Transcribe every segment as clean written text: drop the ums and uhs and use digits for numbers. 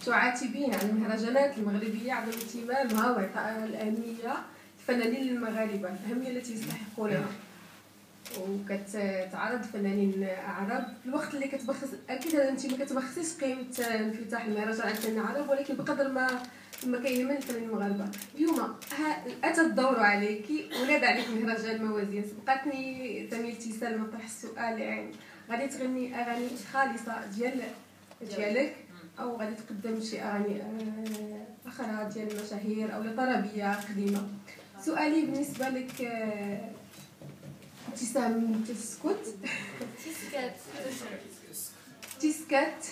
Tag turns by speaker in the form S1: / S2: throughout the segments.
S1: تعاتبين على المهرجانات المغربية عدم اهتمامها وإعطاء الأهمية للفنانين المغاربة، الأهمية التي يستحقونها، وكتعرض فنانين عرب في الوقت اللي كتبخس. اكيد انت ما كتبخسيش قيمه انفتاح المهرجان على الفنانين العرب، ولكن بقدر ما كيهمل الفنانين المغاربه. اليوم اتى الدور عليك ولاد عليك مهرجان موازين. سبقتني زميلتي سلمى طرح السؤال، يعني غادي تغني اغاني خالصه ديالك او غادي تقدم شي اغاني اخرى ديال المشاهير او طربيه قديمه؟ سؤالي بالنسبه لك ابتسام تيسكات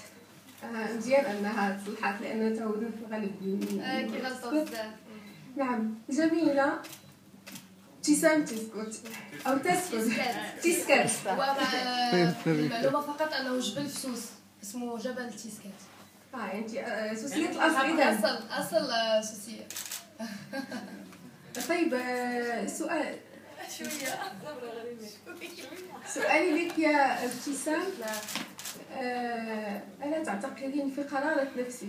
S1: مزيان انها تصلحات لان تعودنا في الغالب
S2: كيغلطوا بزاف.
S1: نعم جميله. ابتسام تسكت او تسكت
S2: المعلومه فقط انه جبل في سوس اسمه جبل تيسكات.
S1: انت سوسيه الاصل اذا
S2: اصل سوسيه.
S1: طيب سؤال
S2: شويه
S1: سؤالي لك يا ابتسام، ألا تعتقدين في قرارة نفسك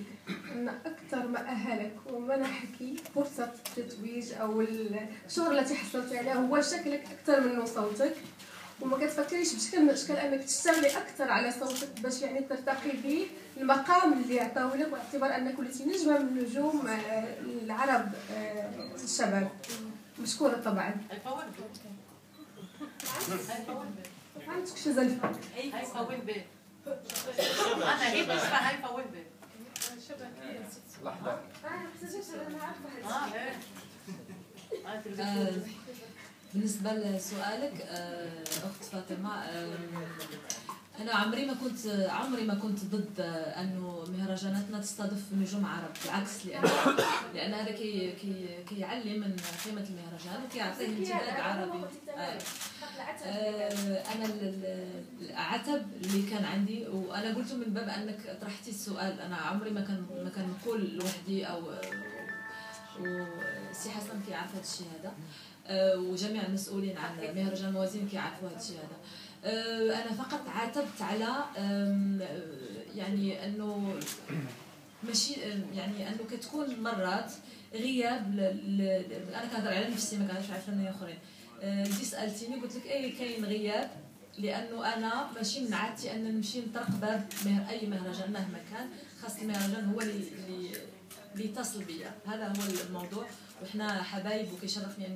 S1: أن أكثر ما أهلك ومنحك فرصة التتويج أو الشهرة التي حصلت عليها هو شكلك أكثر منه صوتك، وما كتفكريش بشكل من الأشكال أنك تشتغلي أكثر على صوتك باش يعني ترتقي به المقام اللي عطاوه لك، باعتبار أنك وليتي نجمة من نجوم العرب الشباب؟ مشكورة طبعا. عندك شي زلفة؟
S3: هيفا وين انا هي بس هيفا وين لحظه
S4: بالنسبه لسؤالك اخت فاطمه، انا عمري ما كنت ضد انه مهرجاناتنا تستضيف نجوم عرب، بالعكس، لان هذا كيعلي من قيمه المهرجان وكيعطيه امتداد عربي. انا العتب اللي كان عندي، وانا قلته من باب انك طرحتي السؤال، انا عمري ما كان نقول لوحدي او وسي حسن كيعرف هذا الشيء هذا، وجميع المسؤولين عن مهرجان موازين كيعرفوا هذا الشيء هذا. انا فقط عاتبت على يعني انه ماشي، يعني انه كتكون مرات غياب انا كنهضر على نفسي ما كنهضرش على فنانين اخرين. انتي سالتيني قلت لك كاين غياب، لانه انا ماشي من عادتي ان نمشي نطرق باب اي مهرجان مهما كان، خاص المهرجان هو اللي يتصل بيا، هذا هو الموضوع، وحنا حبايب وكيشرفني